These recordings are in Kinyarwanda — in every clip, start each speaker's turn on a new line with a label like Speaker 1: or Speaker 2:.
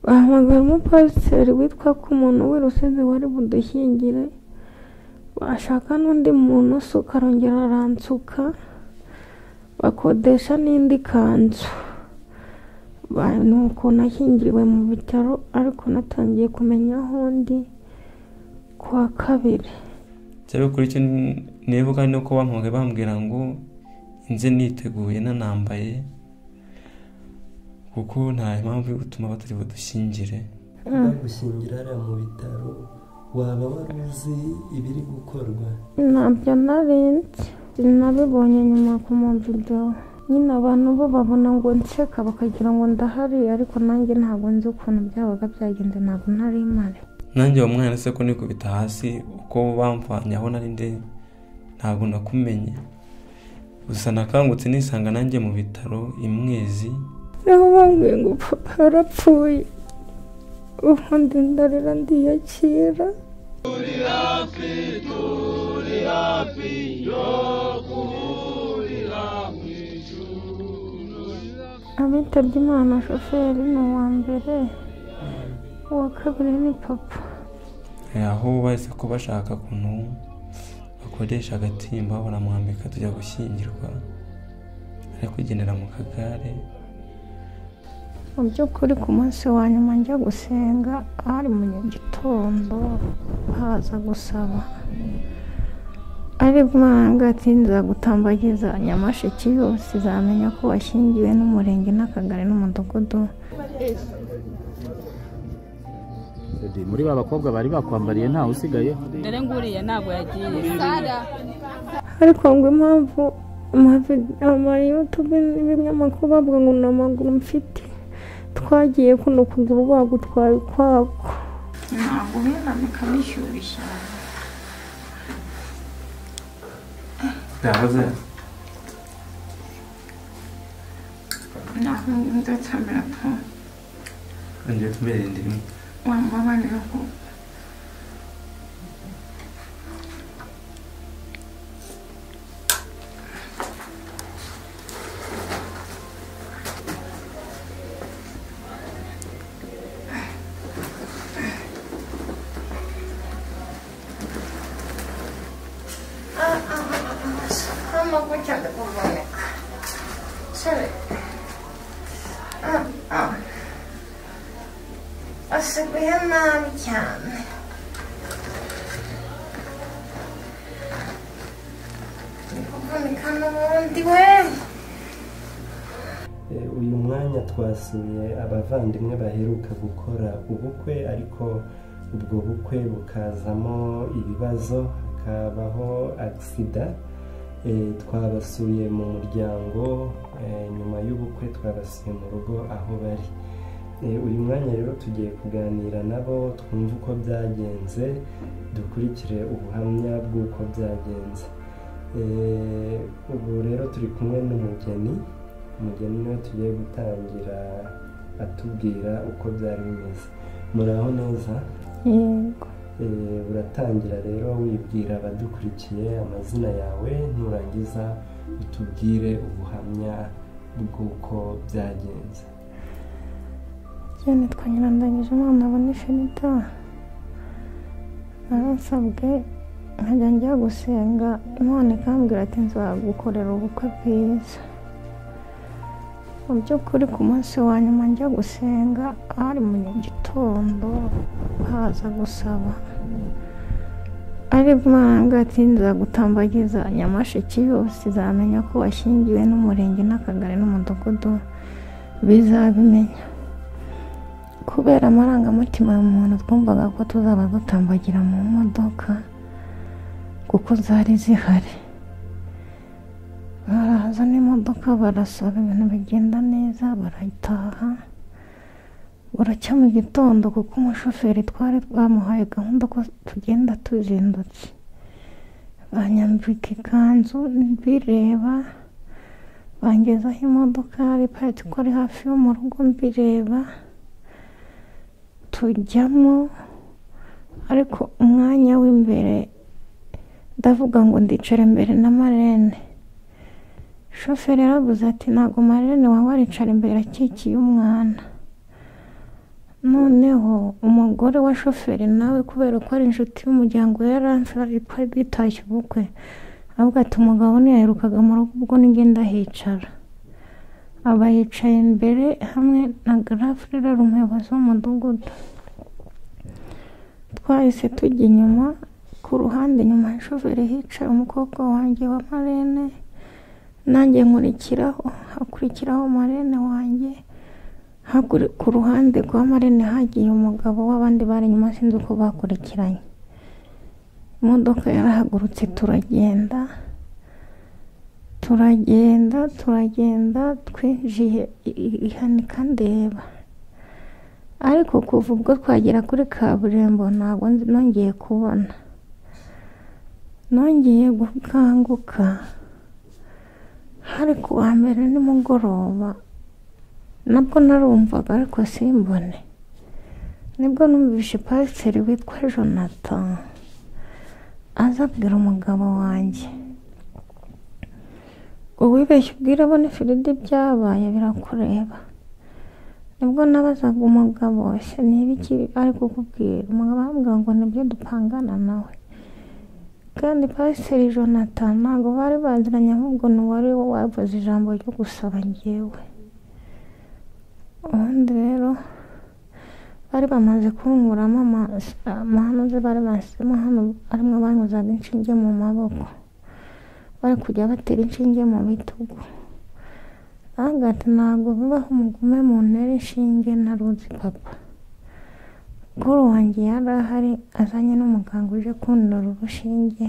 Speaker 1: bahamagara umupasiteri witwa ko umuntu w'Irusizi wari budushyingire, bashaka n'undi muntu usuka arongera aransuka, bakodesha n'indi kanzu. Nuko nashyingiriwe mu bitaro, ariko natangiye kumenya aho ndi kwa kabiri.
Speaker 2: Cyari kuri cyo nibuka nuko bampamagaye bambwira ngo inze niteguye nanambaye, kuko nta mpamvu yo gutuma batari budushyingire.
Speaker 3: Bagushyingira ari mu bitaro, waba waruzi ibiri gukorwa?
Speaker 1: Ntabyo narinzi, nabibonye nyuma ku mavideo. Nyine abantu bo babona ngo nseka bakagira ngo ndahari, ariko nanjye ntabwo nzi ukuntu byabaga byagenze, ntabwo nari mpari.
Speaker 2: Nanjye uwo mwana se ko nikubita hasi uko bamvanye aho nari ndi ntabwo nakumenye. Gusa nakangutse nisanga nanjye mu bitaro Imwezi.
Speaker 1: Aho bambwiye ngo papa yarapfuye, ubundi ndarira ndiyakira. Turi hafi yo guhurira mu ijuru. Abitabye Imana shoferi ni uwa mbere, uwa kabiri ni papa.
Speaker 2: Aho bahise ko bashaka kuntu bakodesha agatimba baramwambika tujya gushyingirwa, ari kugendera mu kagare.
Speaker 1: Mu by'ukuri ku munsi wa nyuma njya gusenga, hari mu gitondo haza gusaba, ari bwanga ati nzagutambagiza Nyamasheke yose izamenya ko washyingiwe n'umurenge n'akagari n'umudugudu.
Speaker 4: Muri ba bakobwa bari bakwambariye ntawe usigaye?
Speaker 5: Dore nguriye ntabwo yagiye.
Speaker 1: Ariko ngo impamvu YouTube n'ibinyamakuru bavuga ngo ni amaguru mfite, twagiye kuno kugura bagutwaye ukwako. Ntabwo binamika bishyushye.
Speaker 2: Yahoze
Speaker 1: ntabwo ndatamira ko
Speaker 2: ngiye tumere ndimo
Speaker 1: wambabarira ko asigaye nabi cyane. Kuvunika n'ubundi we.
Speaker 3: Uyu mwanya twasuye abavandimwe baheruka gukora ubukwe, ariko ubwo bukwe bukazamo ibibazo, hakabaho agisida. Twabasuye mu muryango, nyuma y'ubukwe twabasuye mu rugo aho bari. Uyu mwanya rero tugiye kuganira nabo, twumva uko byagenze, dukurikire ubuhamya bw'uko byagenze. Ubu rero turi kumwe n'umugeni niwe tugiye gutangira atubwira uko byari bimeze. Muraho neza?
Speaker 1: Yego.
Speaker 3: Uratangira rero wibwira abadukurikiye amazina yawe, nurangiza utubwire ubuhamya bw'uko byagenze.
Speaker 1: Cyane twanyirandagije Imana Bonifenita, narasabwe nkajya njya gusenga, Imana ikambwira ati nzagukorera ubukwe bwiza. Mu by'ukuri ku munsi wa nyuma njya gusenga, hari mu gitondo haza gusaba, ari bwanga ati nzagutambagiza Nyamasheke yose izamenya ko washyingiwe n'umurenge n'akagari n'umudugudu bizabimenya. Kubera amarangamutima y'umuntu twumvaga ko tuzaba dutambagira mu modoka kuko zari zihari. Baraza n'imodoka barasaba, ibintu bigenda neza, barataha. Buracya mu gitondo kuko umushoferi twari twamuhaye gahunda ko tugenda tuzindutse. Banyambika ikanzu mbireba, bangezaho imodoka yari iparitse ko ari hafi yo mu rugo mbireba, tujyamo. Ariko umwanya w'imbere ndavuga ngo ndicara imbere na marene. Shoferi yaravuze ati ntabwo marene wawe aricara imbere akikiye umwana. noneho umugore wa shoferi nawe kubera ko ari inshuti y'umuryango yari twitashye ubukwe avuga ati umugabo ntiyaherukaga mu rugo ubwo nigenda hicara aba yicaye imbere hamwe na Garafurira umuyobozi w'umudugudu twahise tujya inyuma ku ruhande nyuma ya shoferi hicaye umukobwa wanjye wa Marene nanjye hakurikiraho Marene wanjye ku ruhande rwa Marene hagiye umugabo w'abandi bari inyuma sinzi uko bakurikiranye imodoka yarahagurutse turagenda twinjiye ihanika ndeba ariko kuva ubwo twagera kuri kaburimbo ntabwo nongeye kubona nongeye gukanguka hari ku wa mbere nimugoroba nabwo narumvaga ariko simbone nibwo numvise pasiteri witwa Jonathan aza abwira umugabo wanjye uwibeshye ubwira abone Firidi byabaye birakureba nibwo nabazaga umugabo ese n'ibiki ari kukubwira umugabo ambwira ngo nibyo dupangana nawe kandi pasiteri Jonathan ntabwo bari baziranye ahubwo n'uwari wavuze ijambo ryo gusaba njyewe ubundi rero bari bamaze kunkuramo amahano bari bashyizemo hano arimo banyuzaga inshinge mu maboko bari kujya batera inshinge mu bitugu ati ntabwo bibaho umugume mu ntera inshinge naruzi papa mukuru wanjye yari ahari azanye n'umuganga uje kundora urushinge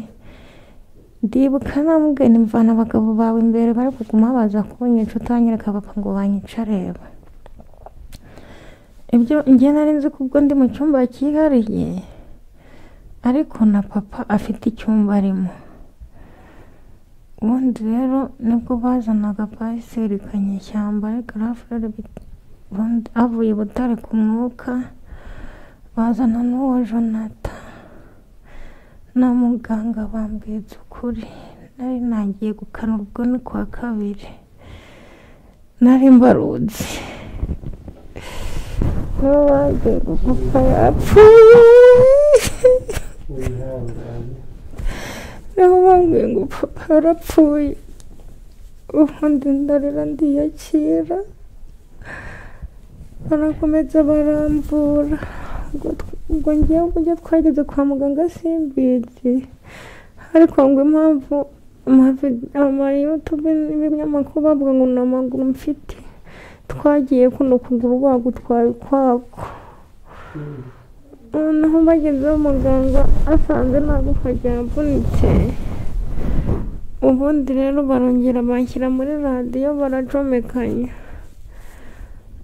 Speaker 1: ndibuka namubwiye nimvana abagabo bawe imbere bari kuguma baza kunyica utanyereka papa ngo banyica areba ibyo njye nari nzi kubwo ndi mu cyumba cyihariye ariko na papa afite icyumba arimo ubundi rero nibwo bazanaga pasiteri Kanyeshyamba Garafurira avuye Butare ku mwuka bazana n'uwo Jonathan na muganga bambwiza ukuri nari nagiye gukana ubwo ni kwa kabiri nari mbarutse bagiye gupfa yapfuye niho bambwiye ngo papa yarapfuye ubundi ndarira ndiyakira barakomeza baramvura ubwo ngiye kujya twageze kwa muganga simbizi ariko ngo impamvu YouTube n'ibinyamakuru bavuga ngo ni amaguru mfite twagiye kuno kugura bagutwaye ukwako noneho bagezeho muganga asanze ntagufa ryavunitse ubundi rero barongera banshyira muri radiyo baracomekanya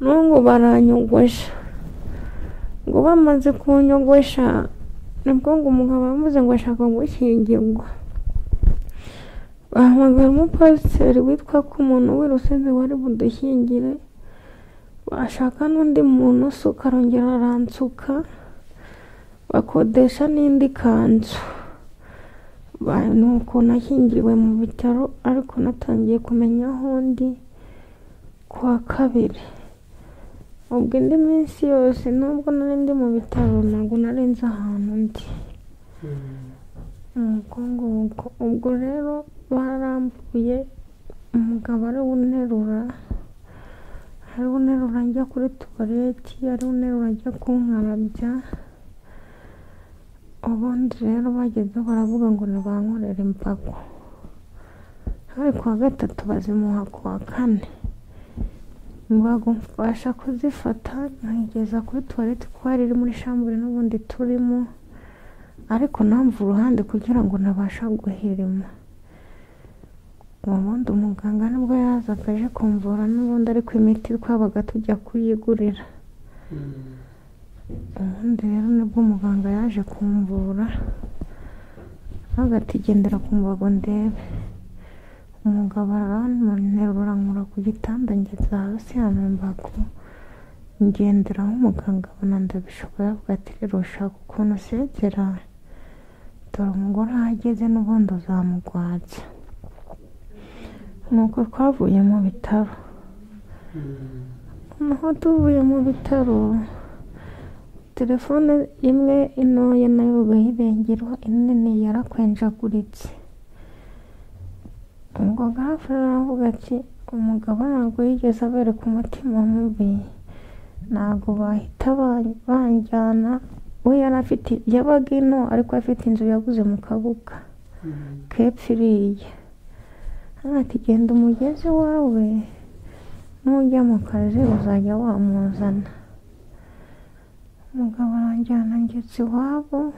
Speaker 1: n'ubu baranyogosha ngo bamaze kunyogosha nibwo ngo umugabo yamuze ngo ashaka gushyingirwa bahamagara umupasiteri witwa ko umuntu w'Irusizi wari budushyingire bashaka n'undi muntu usuka arongera aransuka bakodesha n'indi kanzu nuko nashyingiriwe mu bitaro ariko natangiye kumenya aho ndi kwa kabiri ubwo indi minsi yose nubwo nari ndi mu bitaro ntabwo nari nzi ahantu ndi ubwo rero barambuye umugabo ari unterura njya kuri tuwareti ari unterura njya kunkarabya ubundi rero bagezeho baravuga ngo nibankorere imbago hari kuwa gatatu bazimuha kuwa kane imbago mbasha kuzifata nkigeza kuri tuwareti kuko hari iri muri shambure n'ubundi turimo ariko namva uruhande kugira ngo nabasha guhirima ubundi umuganga nibwo yazaga aje kumvura n'ubundi ariko imiti twabaga tujya kuyigurira ubundi rero nibwo umuganga yaje kumvura hagati gendera ku mbago ndebe umugabo aranterura nkura ku gitanda ngeze hasi hano imbago ngenderaho umuganga abona ndabishoboye avuga ati rero ushaka ukuntu usegera dore umugore ahageze n'ubundi uzamugwaza nuko twavuye mu bitaro naho tuvuye mu bitaro telefone imwe intoya nayo irengero, inini yarakwenjaguritse. Ubwo gafara aravuga ati umugabo ntabwo yigeze abereka umutima mubi, ntabwo bahita banjyana. We yari afite, yabaga ino ariko afite inzu yaguze mu Kabuga kepfo iriya. Ati genda umugezi wawe, nujya mu kazi uzajya wamuzana. Umugabo aranjyana ngeze iwabo,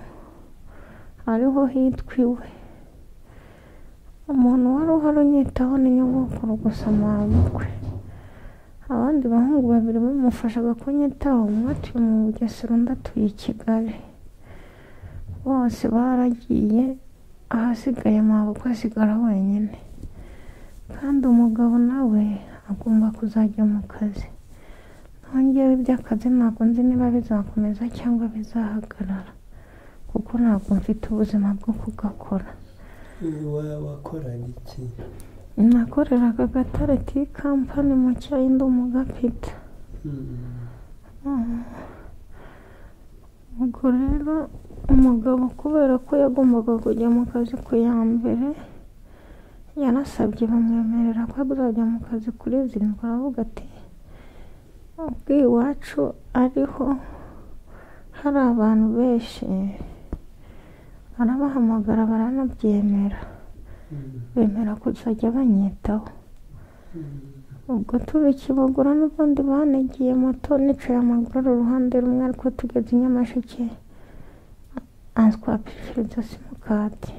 Speaker 1: ariho hitwa iwe. Umuntu wari uhari unyitaho ni nyogokuru gusa mabukwe. Abandi bahungu babiri bamufashaga kunyitaho, umwe atuye mu Bugesera undi atuye i Kigali. Bose baragiye, ahasigaye mabukwe asigara wenyine. Kandi umugabo nawe agomba kuzajya mu kazi. Nongewe iby'akazi ntabwo nzi niba bizakomeza cyangwa bizahagarara, kuko ntabwo mfite ubuzima bwo kugakora.
Speaker 3: Wakoraga iki?
Speaker 1: Nakoreraga Gatare Tea Company mu cyayi ndi umugapita. Ubwo rero umugabo kubera ko yagombaga kujya mu kazi ku ya mbere, yanasabye bamwemerera ko azajya mu kazi kuri zirindwi. Aravuga ati ubwo iwacu ariho hari abantu benshi, arabahamagara baranabyemera, bemera kuzajya banyitaho. Ubwo turi Kibogora n'ubundi banegiye moto, nicaye amaguru uruhande rumwe, ariko tugeze i Nyamasheke answapishiriza simukadi.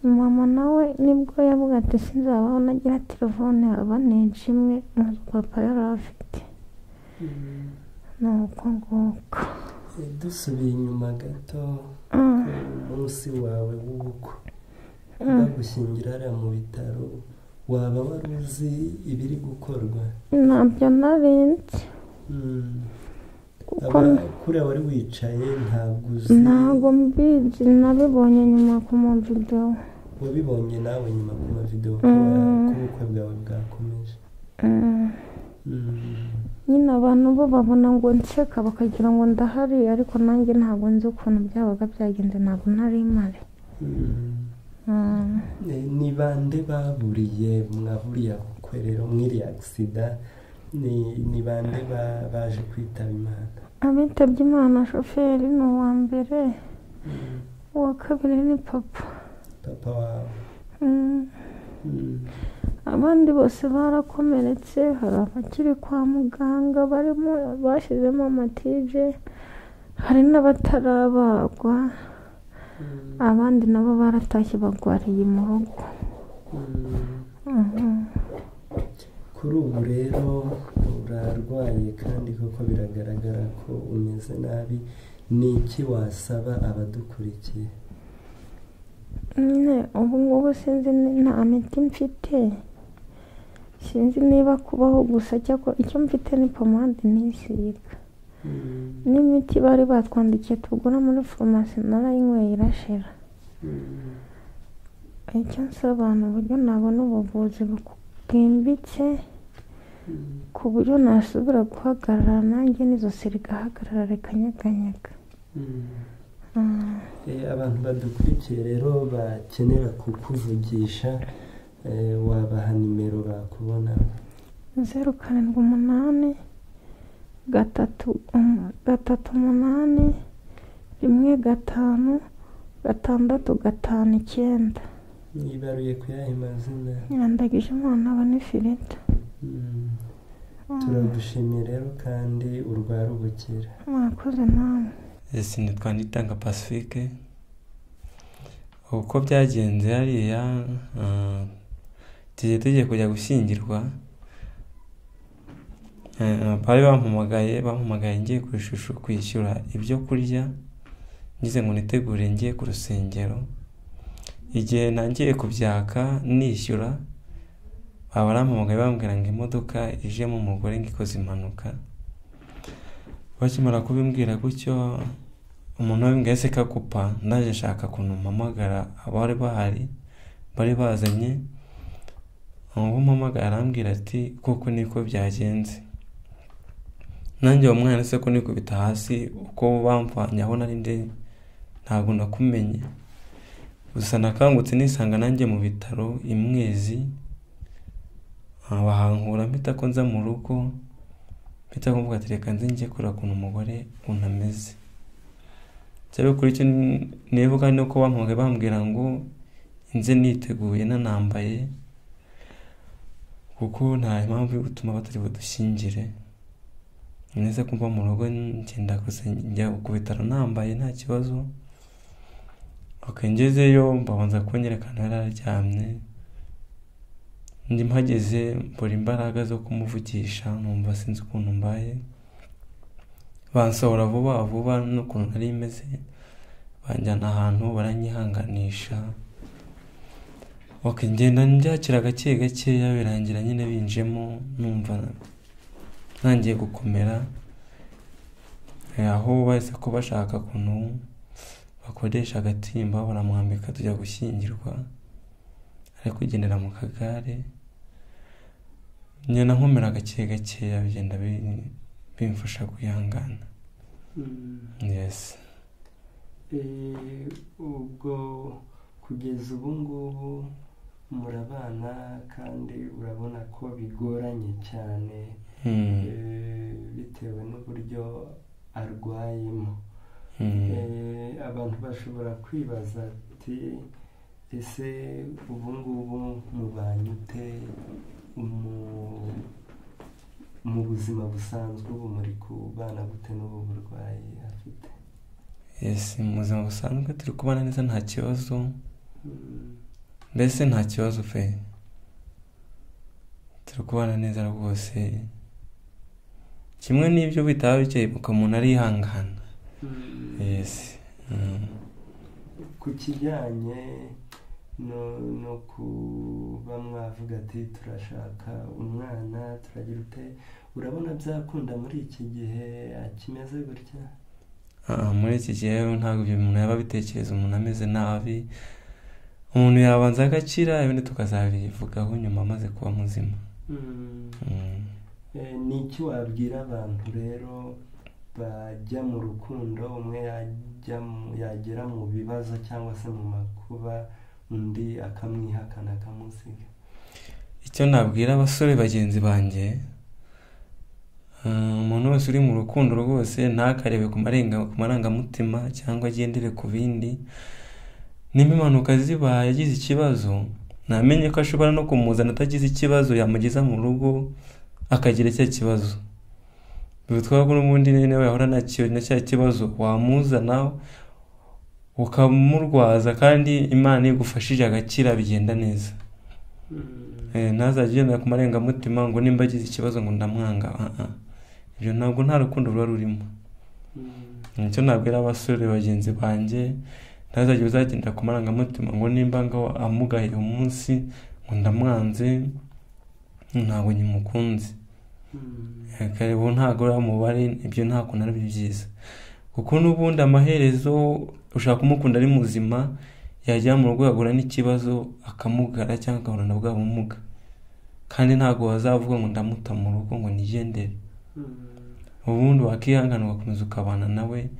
Speaker 1: Mama nawe nibwo yavuga ati sinzabaho nagira telefone aba n'inshi imwe muzi papa yari afite. Nuko nguko.
Speaker 3: Dusubiye inyuma gato, umunsi wawe w'ubukwe bagushyingira hariya mu bitaro, waba wari uzi ibiri gukorwa?
Speaker 1: Ntabyo narinzi.
Speaker 3: Kuriya wari wicaye ntabwo uzi?
Speaker 1: Ntabwo mbizi, nabibonye nyuma ku mavidewo.
Speaker 3: Wabibonye nawe nyuma ku mavidewo ko ubukwe bwawe bwakomeje?
Speaker 1: Nyine abantu bo babona ngo nseka bakagira ngo ndahari, ariko nanjye ntabwo nzi ukuntu byabaga byagenze, ntabwo nari mpari.
Speaker 3: Ni bande baburiye mwahuriye bukwe rero mw'iriya agisida? Ni bande baje kwitaba Imana?
Speaker 1: Abitabye Imana shoferi ni uwa mbere, uwa kabiri ni papa
Speaker 3: wawe.
Speaker 1: Abandi bose barakomeretse, hari abakiri kwa muganga bashyizemo amatije, hari n'abatarabagwa, abandi nabo baratashye bagwariye mu rugo.
Speaker 3: Kuri ubu rero urarwaye kandi koko biragaragara ko umeze nabi. Ni iki wasaba abadukurikiye?
Speaker 1: Ubu ngubu sinzi, nta miti mfite, sinzi niba kubaho gusa, cyangwa icyo mfite ni pomade nisiga n'imiti bari batwandikiye tugura muri farumasi, narayinyweye irashira. Icyo nsaba abantu uburyo nabona ubuvuzi bwimbitse, ku buryo nasubira guhagarara nanjye n'izosi rigahagarara rikanyeganyega.
Speaker 3: Abantu badukurikiye rero bakenera kukuvugisha, wabaha nimero bakubona?
Speaker 1: 078 338 15 659.
Speaker 3: Yibaruye ku yahe mazina?
Speaker 1: Nyandagije Imana Bonifilita.
Speaker 3: Turagushimiye rero kandi urwara ubukira.
Speaker 1: Mwakoze namwe.
Speaker 2: Nitwa Nitanga Pacifique. Uko byagenze hariya, tugiye kujya gushyingirwa, bari bampamagaye ngiye ku ishusho kwishyura ibyo kurya, ngize ngo nitegure ngiye ku rusengero. Igihe nangiye kubyaka nishyura, barampamagaye bambwira ngo imodoka ijemo umugore ngo ikoze impanuka. Bakimara kubimbwira gutyo, umuntu wabimbwiye se kagupa, ndaje nshaka ukuntu mpamagara abari bahari, bari bazanye. Uwo mpamagara arambwira ati koko niko byagenze. nanjye uwo mwana se ko nikubita hasi uko bamvanye aho nari ndi ntabwo nakumenye, gusa nakangutse nisanga nanjye mu bitaro Imwezi, bahankura mpita ko nza mu rugo, mpita kumvuga ati reka nze njye kureba ukuntu umugore ukuntu ameze. Cyari kuri icyo nibuka ni uko bampamagaye bambwira ngo nze niteguye nanambaye, kuko nta impamvu yo gutuma batari budushyingire. Neza kumva mu rugo ngenda njya ku bitaro nambaye nta kibazo. Ngezeyo babanza kunyerekana yararyamye, ndi mpageze mbura imbaraga zo kumuvugisha, numva sinzi ukuntu mbaye, bansohora vuba vuba n'ukuntu nari meze, banjyana ahantu baranyihanganisha. Ngenda ndyakira gake gakeya, birangira nyine binjemo numva ntangiye gukomera, aho bahise ko bashaka ukuntu bakodesha agatimba baramwambika tujya gushyingirwa, ari kugendera mu kagare. Ngenda nkomera gake gakeya, bigenda bimfasha kwihangana. Yes.
Speaker 3: Ubwo kugeza ubu ngubu murabana kandi urabona ko bigoranye cyane bitewe n'uburyo arwayemo. Abantu bashobora kwibaza ati ese ubu ngubu mubanye ute mu buzima busanzwe, ubu muri kubana gute n'ubu burwayi afite?
Speaker 2: Yes, mu buzima busanzwe turi kubana neza nta kibazo, mbese nta kibazo pe, turi kubana neza rwose, kimwe n'ibyo bitaba bikeye umuntu arihangana. Yes.
Speaker 3: Ku kijyanye no kuba mwavuga ati turashaka umwana turagira ute, urabona byakunda muri iki gihe akimeze gutya?
Speaker 2: Muri iki gihe ntabwo ibyo umuntu yaba abitekereza, umuntu ameze nabi, umuntu yabanza agakira ibindi tukazabivugaho nyuma amaze kuba muzima.
Speaker 3: Ni iki wabwira abantu rero bajya mu rukundo, umwe yagera mu bibazo cyangwa se mu makuba, undi akamwihakana akamusiga?
Speaker 2: Icyo nabwira abasore bagenzi banjye, umuntu wese uri mu rukundo rwose ntakarebe ku marangamutima cyangwa agendere ku bindi. Nimba impanuka zibaye yagize ikibazo, namenye ko ashobora no kumuzana atagize ikibazo, yamugeza mu rugo akagira icyo kibazo. Bitwa ko n'ubundi nawe yahora na cya kibazo wamuzana ukamurwaza, kandi Imana igufashije agakira bigenda neza. Ntazagenda ku marangamutima ngo nimba agize ikibazo ngo ndamwanga. Ibyo ntabwo nta rukundo ruba rurimo. Nicyo nabwira abasore bagenzi banjye, ntazajya uzagenda ku marangamutima ngo nimba ngo amugaye umunsi ngo ndamwanze, ntabwo nyimukunze. Kare ubu ntabwo uri umubare, ibyo nta kuntu ari byiza, kuko n'ubundi amaherezo ushaka kumukunda ari muzima, yajya mu rugo yagura n'ikibazo akamugara cyangwa agahura na bwa bumuga, kandi ntabwo wazavuga ngo ndamuta mu rugo ngo nigendere. Ubundi wakihangana ugakomeza ukabana nawe,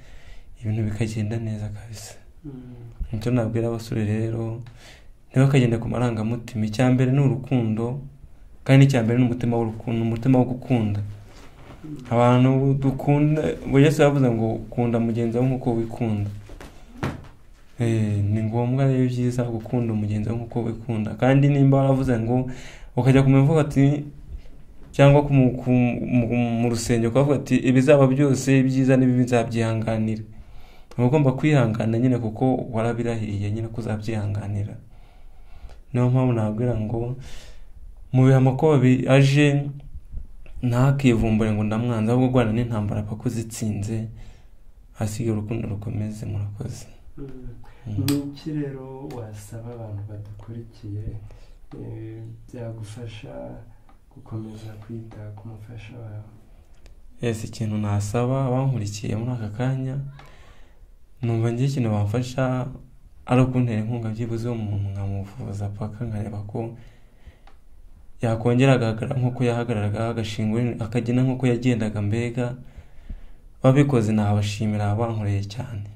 Speaker 2: ibintu bikagenda neza kabisa. Nicyo nabwira abasore rero, ntibakagende ku marangamutima. Icya mbere ni urukundo, kandi icya mbere ni umutima w'urukundo, umutima wo gukunda. Abantu dukunda, Yesu yavuze ngo kunda mugenzi wawe nk'uko wikunda. Ni ngombwa rero byiza gukunda umugenzi wawe nk'uko wikunda, kandi nimba waravuze ngo ukajya kumuvuga ati cyangwa mu rusengero ukavuga ati ibizaba byose ibyiza n'ibibi nzabyihanganira, uba ugomba kwihangana nyine kuko warabirahiye nyine ko uzabyihanganira. Niyo mpamvu nabwira ngo mu bihe amakuba aje ntakivumbure ngo ndamwanza, ahubwo urwana n'intambara paka uzitsinze, hasigaye urukundo rukomeze. Murakoze.
Speaker 3: Ni iki rero wasaba abantu badukurikiye byagufasha gukomeza kwita ku mufasha wawe?
Speaker 2: Yes, ikintu nasaba abankurikiye muri aka kanya, numva ngiye ikintu bamfasha ari ukuntera inkunga byibuze umuntu nkamuvuza paka nkareba ko yakongera agahagarara nk'uko yahagararaga, agashingwa akagenda nk'uko yagendaga. Mbega babikoze nabashimira, abankoreye cyane.